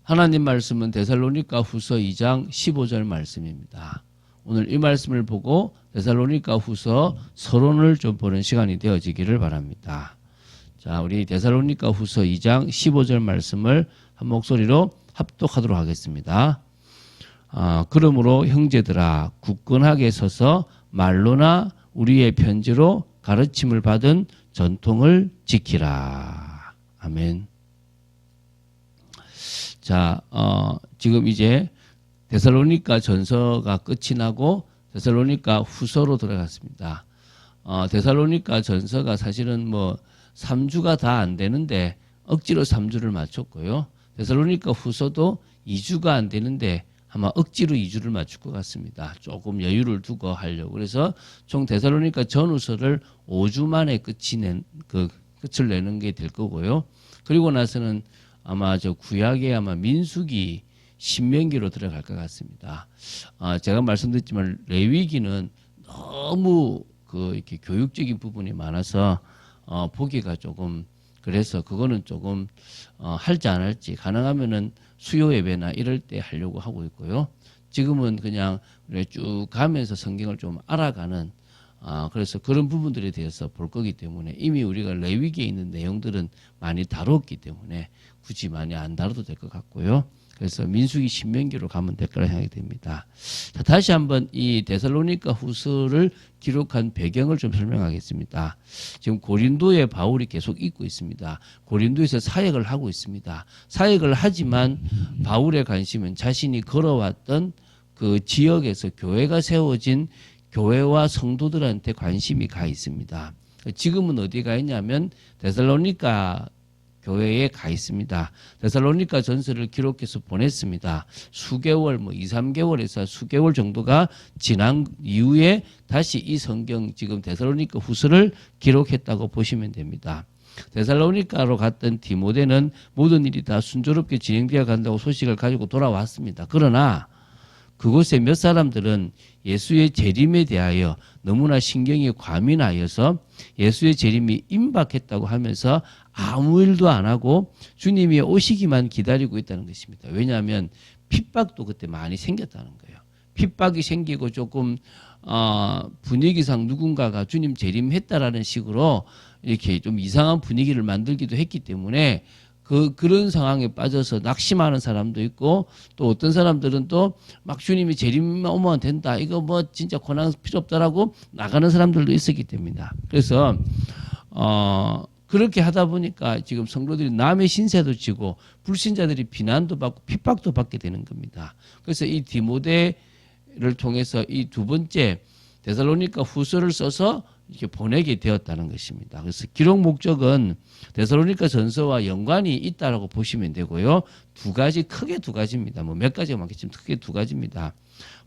하나님 말씀은 데살로니가 후서 2장 15절 말씀입니다. 오늘 이 말씀을 보고 데살로니가 후서 서론을 좀 보는 시간이 되어지기를 바랍니다. 자, 우리 데살로니가 후서 2장 15절 말씀을 한 목소리로 합독하도록 하겠습니다. 그러므로 형제들아 굳건하게 서서 말로나 우리의 편지로 가르침을 받은 전통을 지키라. 아멘. 자, 지금 이제 데살로니가 전서가 끝이 나고 데살로니가 후서로 들어갔습니다. 데살로니가 전서가 사실은 뭐 3주가 다 안 되는데 억지로 3주를 맞췄고요. 데살로니가 후서도 2주가 안 되는데 아마 억지로 2주를 맞출 것 같습니다. 조금 여유를 두고 하려고. 그래서 총 데살로니가 전후서를 5주 만에 끝을 내는 게 될 거고요. 그리고 나서는 아마 구약에 아마 민수기, 신명기로 들어갈 것 같습니다. 제가 말씀드렸지만 레위기는 너무 이렇게 교육적인 부분이 많아서 보기가 조금 그래서 그거는 조금 할지 안 할지 가능하면은 수요 예배나 이럴 때 하려고 하고 있고요. 지금은 그냥 쭉 가면서 성경을 좀 알아가는 그래서 그런 부분들에 대해서 볼 거기 때문에 이미 우리가 레위기에 있는 내용들은 많이 다뤘기 때문에 굳이 많이 안 다뤄도 될 것 같고요. 그래서 민수기 신명기로 가면 될 거라 생각이 됩니다. 자, 다시 한번 이 데살로니가 후서를 기록한 배경을 좀 설명하겠습니다. 지금 고린도에 바울이 계속 있고 있습니다. 고린도에서 사역을 하고 있습니다. 사역을 하지만 바울의 관심은 자신이 걸어왔던 그 지역에서 교회가 세워진 교회와 성도들한테 관심이 가 있습니다. 지금은 어디 가 있냐면 데살로니가 교회에 가 있습니다. 데살로니가 전서를 기록해서 보냈습니다. 수개월, 2, 3개월에서 수개월 정도가 지난 이후에 다시 이 성경 지금 데살로니가 후서를 기록했다고 보시면 됩니다. 데살로니가로 갔던 디모데는 모든 일이 다 순조롭게 진행되어 간다고 소식을 가지고 돌아왔습니다. 그러나 그곳에 몇 사람들은 예수의 재림에 대하여 너무나 신경이 과민하여서 예수의 재림이 임박했다고 하면서 아무 일도 안 하고 주님이 오시기만 기다리고 있다는 것입니다. 왜냐하면 핍박도 그때 많이 생겼다는 거예요. 핍박이 생기고 조금 분위기상 누군가가 주님 재림했다라는 식으로 이렇게 좀 이상한 분위기를 만들기도 했기 때문에 그런 상황에 빠져서 낙심하는 사람도 있고 또 어떤 사람들은 또 막 주님이 재림만 오면 된다. 이거 뭐 진짜 고난 필요 없다라고 나가는 사람들도 있었기 때문이다. 그래서 그렇게 하다 보니까 지금 성도들이 남의 신세도 지고 불신자들이 비난도 받고 핍박도 받게 되는 겁니다. 그래서 이 디모데를 통해서 이 두 번째 데살로니가 후서를 써서 이렇게 보내게 되었다는 것입니다. 그래서 기록 목적은 데살로니가 전서와 연관이 있다라고 보시면 되고요. 크게 두 가지입니다. 뭐 몇 가지가 많겠지만 크게 두 가지입니다.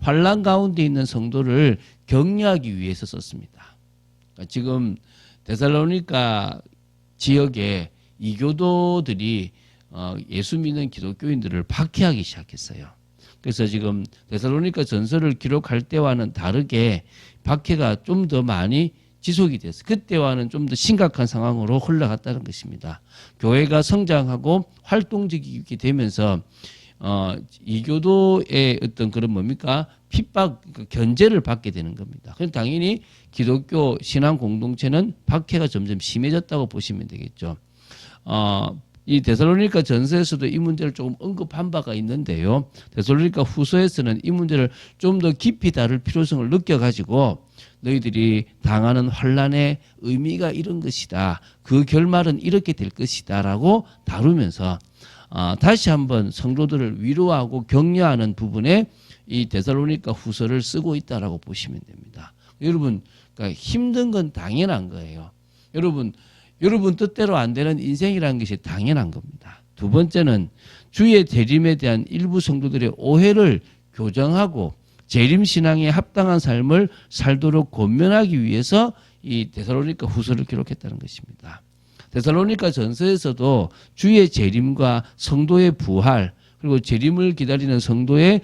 환난 가운데 있는 성도를 격려하기 위해서 썼습니다. 그러니까 지금 데살로니가 지역에 이교도들이 예수 믿는 기독교인들을 박해하기 시작했어요. 그래서 지금 데살로니가 전서를 기록할 때와는 다르게 박해가 좀 더 많이 지속이 됐어요. 그때와는 좀 더 심각한 상황으로 흘러갔다는 것입니다. 교회가 성장하고 활동적이게 되면서 이교도의 어떤 그런 핍박, 견제를 받게 되는 겁니다. 그럼 당연히 기독교 신앙 공동체는 박해가 점점 심해졌다고 보시면 되겠죠. 이 데살로니가 전서에서도 이 문제를 조금 언급한 바가 있는데요. 데살로니가 후서에서는 이 문제를 좀 더 깊이 다룰 필요성을 느껴가지고 너희들이 당하는 환난의 의미가 이런 것이다. 그 결말은 이렇게 될 것이다. 라고 다루면서 다시 한번 성도들을 위로하고 격려하는 부분에 이 데살로니가 후서를 쓰고 있다라고 보시면 됩니다. 여러분, 그러니까 힘든 건 당연한 거예요. 여러분 뜻대로 안 되는 인생이라는 것이 당연한 겁니다. 두 번째는 주의 재림에 대한 일부 성도들의 오해를 교정하고 재림 신앙에 합당한 삶을 살도록 권면하기 위해서 이 데살로니가 후서를 기록했다는 것입니다. 데살로니가 전서에서도 주의 재림과 성도의 부활 그리고 재림을 기다리는 성도의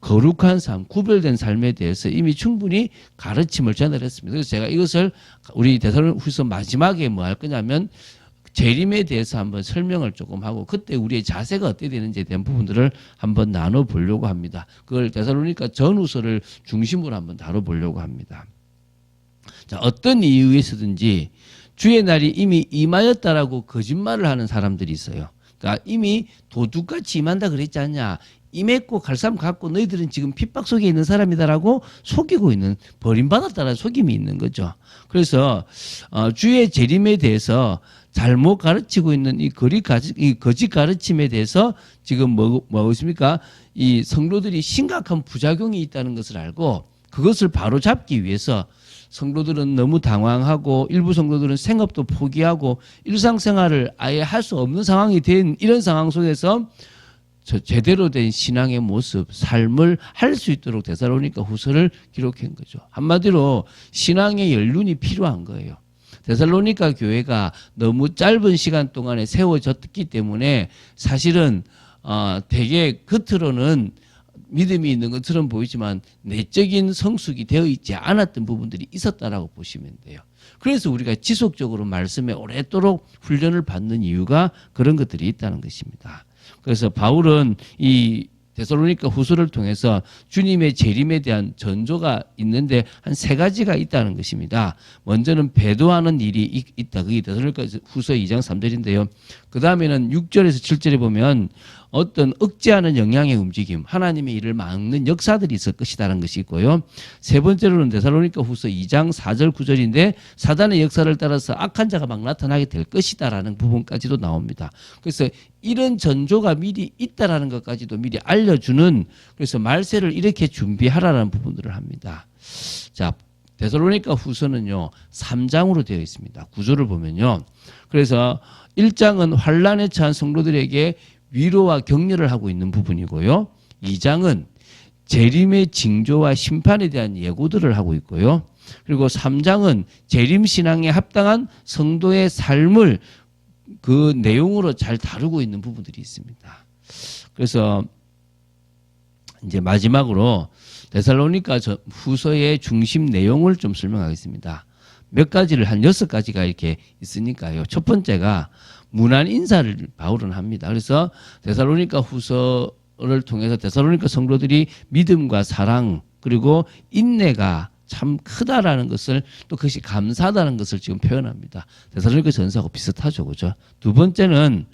거룩한 삶, 구별된 삶에 대해서 이미 충분히 가르침을 전달했습니다. 그래서 제가 이것을 우리 데살로니가 후서 마지막에 뭐 할 거냐면 재림에 대해서 한번 설명을 조금 하고 그때 우리의 자세가 어떻게 되는지에 대한 부분들을 한번 나눠보려고 합니다. 그걸 데살로니가 전후서를 중심으로 한번 다뤄보려고 합니다. 자, 어떤 이유에서든지 주의 날이 이미 임하였다라고 거짓말을 하는 사람들이 있어요. 그러니까 이미 도둑같이 임한다 그랬지 않냐. 임했고 갈 사람 갖고 너희들은 지금 핍박 속에 있는 사람이다라고 속이고 있는, 버림받았다라는 속임이 있는 거죠. 그래서 주의 재림에 대해서 잘못 가르치고 있는 이 거짓 가르침에 대해서 지금 뭐고 있습니까? 이 성도들이 심각한 부작용이 있다는 것을 알고 그것을 바로 잡기 위해서 성도들은 너무 당황하고 일부 성도들은 생업도 포기하고 일상생활을 아예 할 수 없는 상황이 된 이런 상황 속에서 제대로 된 신앙의 모습, 삶을 할 수 있도록 데살로니가 후서를 기록한 거죠. 한마디로 신앙의 연륜이 필요한 거예요. 데살로니가 교회가 너무 짧은 시간 동안에 세워졌기 때문에 사실은 되게 겉으로는 믿음이 있는 것처럼 보이지만 내적인 성숙이 되어 있지 않았던 부분들이 있었다라고 보시면 돼요. 그래서 우리가 지속적으로 말씀에 오랫도록 훈련을 받는 이유가 그런 것들이 있다는 것입니다. 그래서 바울은 이 데살로니가 후서를 통해서 주님의 재림에 대한 전조가 있는데 한 3가지가 있다는 것입니다. 먼저는 배도하는 일이 있다. 그게 데살로니가 후서 2장 3절인데요. 그 다음에는 6절에서 7절에 보면 어떤 억제하는 영향의 움직임, 하나님의 일을 막는 역사들이 있을 것이라는 것이 있고요. 3번째로는 데살로니가 후서 2장 4절 9절인데 사단의 역사를 따라서 악한 자가 막 나타나게 될 것이다라는 부분까지도 나옵니다. 그래서 이런 전조가 미리 있다라는 것까지도 미리 알려주는, 그래서 말세를 이렇게 준비하라는 부분들을 합니다. 자, 데살로니가 후서는요 3장으로 되어 있습니다. 구조를 보면요. 그래서 1장은 환난에 처한 성도들에게 위로와 격려를 하고 있는 부분이고요. 2장은 재림의 징조와 심판에 대한 예고들을 하고 있고요. 그리고 3장은 재림 신앙에 합당한 성도의 삶을 그 내용으로 잘 다루고 있는 부분들이 있습니다. 그래서 이제 마지막으로 데살로니가 후서의 중심 내용을 좀 설명하겠습니다. 몇 가지를 한 6가지가 이렇게 있으니까요. 첫 번째가 문안 인사를 바울은 합니다. 그래서 데살로니가 후서를 통해서 데살로니가 성도들이 믿음과 사랑 그리고 인내가 참 크다라는 것을, 또 그것이 감사하다는 것을 지금 표현합니다. 데살로니가 전서하고 비슷하죠. 그죠? 두 번째는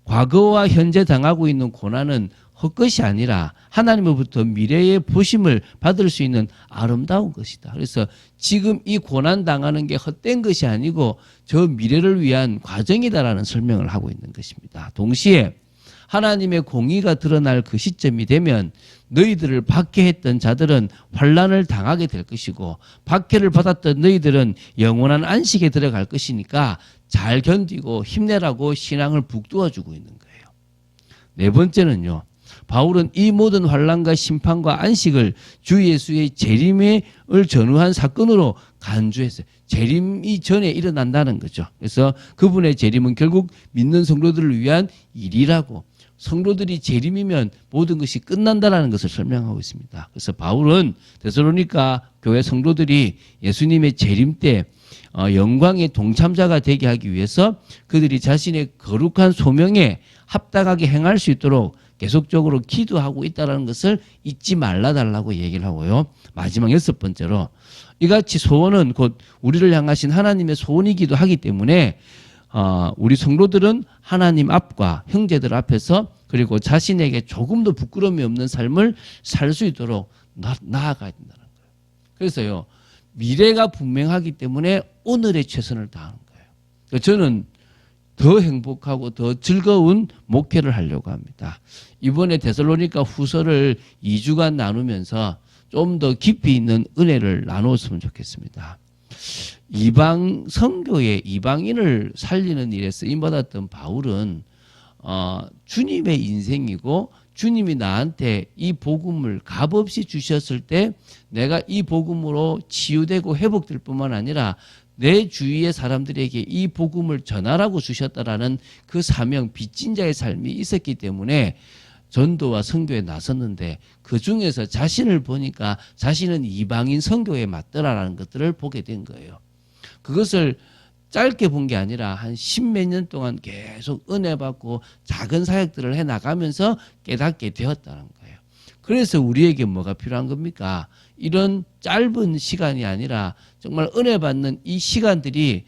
과거와 현재 당하고 있는 고난은 헛것이 아니라 하나님으로부터 미래의 보심을 받을 수 있는 아름다운 것이다. 그래서 지금 이 고난 당하는 게 헛된 것이 아니고 저 미래를 위한 과정이다라는 설명을 하고 있는 것입니다. 동시에 하나님의 공의가 드러날 그 시점이 되면 너희들을 박해했던 자들은 환난을 당하게 될 것이고 박해를 받았던 너희들은 영원한 안식에 들어갈 것이니까 잘 견디고 힘내라고 신앙을 북돋아주고 있는 거예요. 네 번째는요. 바울은 이 모든 환난과 심판과 안식을 주 예수의 재림을 전후한 사건으로 간주했어요. 재림이 전에 일어난다는 거죠. 그래서 그분의 재림은 결국 믿는 성도들을 위한 일이라고, 성도들이 재림이면 모든 것이 끝난다라는 것을 설명하고 있습니다. 그래서 바울은 데살로니가 교회 성도들이 예수님의 재림 때 영광의 동참자가 되게 하기 위해서 그들이 자신의 거룩한 소명에 합당하게 행할 수 있도록 계속적으로 기도하고 있다는 것을 잊지 말라달라고 얘기를 하고요. 마지막 6번째로 이같이 소원은 곧 우리를 향하신 하나님의 소원이기도 하기 때문에 우리 성도들은 하나님 앞과 형제들 앞에서 그리고 자신에게 조금도 부끄러움이 없는 삶을 살 수 있도록 나아가야 된다는 거예요. 그래서요. 미래가 분명하기 때문에 오늘의 최선을 다하는 거예요. 저는 더 행복하고 더 즐거운 목회를 하려고 합니다. 이번에 데살로니가 후서를 2주간 나누면서 좀 더 깊이 있는 은혜를 나누었으면 좋겠습니다. 이방 선교의 이방인을 살리는 일에 쓰임받았던 바울은 주님의 인생이고 주님이 나한테 이 복음을 값없이 주셨을 때 내가 이 복음으로 치유되고 회복될 뿐만 아니라 내 주위의 사람들에게 이 복음을 전하라고 주셨다라는 그 사명, 빚진 자의 삶이 있었기 때문에 전도와 선교에 나섰는데 그 중에서 자신을 보니까 자신은 이방인 선교에 맞더라라는 것들을 보게 된 거예요. 그것을 짧게 본 게 아니라 한 10몇 년 동안 계속 은혜 받고 작은 사역들을 해 나가면서 깨닫게 되었다는 거예요. 그래서 우리에게 뭐가 필요한 겁니까? 이런 짧은 시간이 아니라 정말 은혜 받는 이 시간들이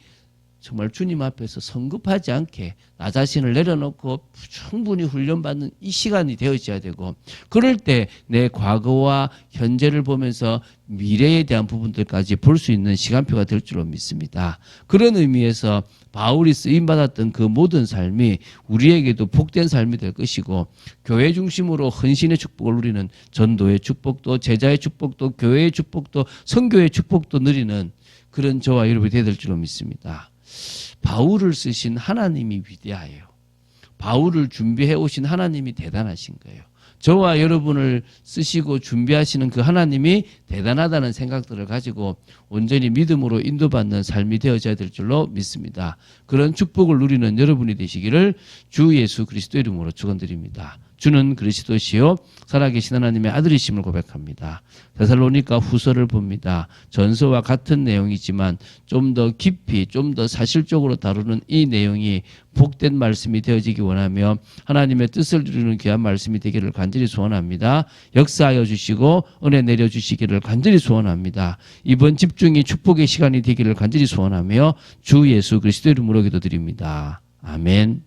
정말 주님 앞에서 성급하지 않게 나 자신을 내려놓고 충분히 훈련받는 이 시간이 되어져야 되고, 그럴 때 내 과거와 현재를 보면서 미래에 대한 부분들까지 볼 수 있는 시간표가 될 줄로 믿습니다. 그런 의미에서 바울이 쓰임받았던 그 모든 삶이 우리에게도 복된 삶이 될 것이고, 교회 중심으로 헌신의 축복을 누리는, 전도의 축복도 제자의 축복도 교회의 축복도 선교의 축복도 누리는 그런 저와 여러분이 되어야 될 줄로 믿습니다. 바울을 쓰신 하나님이 위대하여요. 바울을 준비해 오신 하나님이 대단하신 거예요. 저와 여러분을 쓰시고 준비하시는 그 하나님이 대단하다는 생각들을 가지고 온전히 믿음으로 인도받는 삶이 되어져야 될 줄로 믿습니다. 그런 축복을 누리는 여러분이 되시기를 주 예수 그리스도 이름으로 축원드립니다. 주는 그리스도시요 살아계신 하나님의 아들이심을 고백합니다. 데살로니가 후서를 봅니다. 전서와 같은 내용이지만 좀 더 깊이, 좀 더 사실적으로 다루는 이 내용이 복된 말씀이 되어지기 원하며 하나님의 뜻을 이루는 귀한 말씀이 되기를 간절히 소원합니다. 역사하여 주시고 은혜 내려주시기를 간절히 소원합니다. 이번 집중이 축복의 시간이 되기를 간절히 소원하며 주 예수 그리스도 이름으로 기도드립니다. 아멘.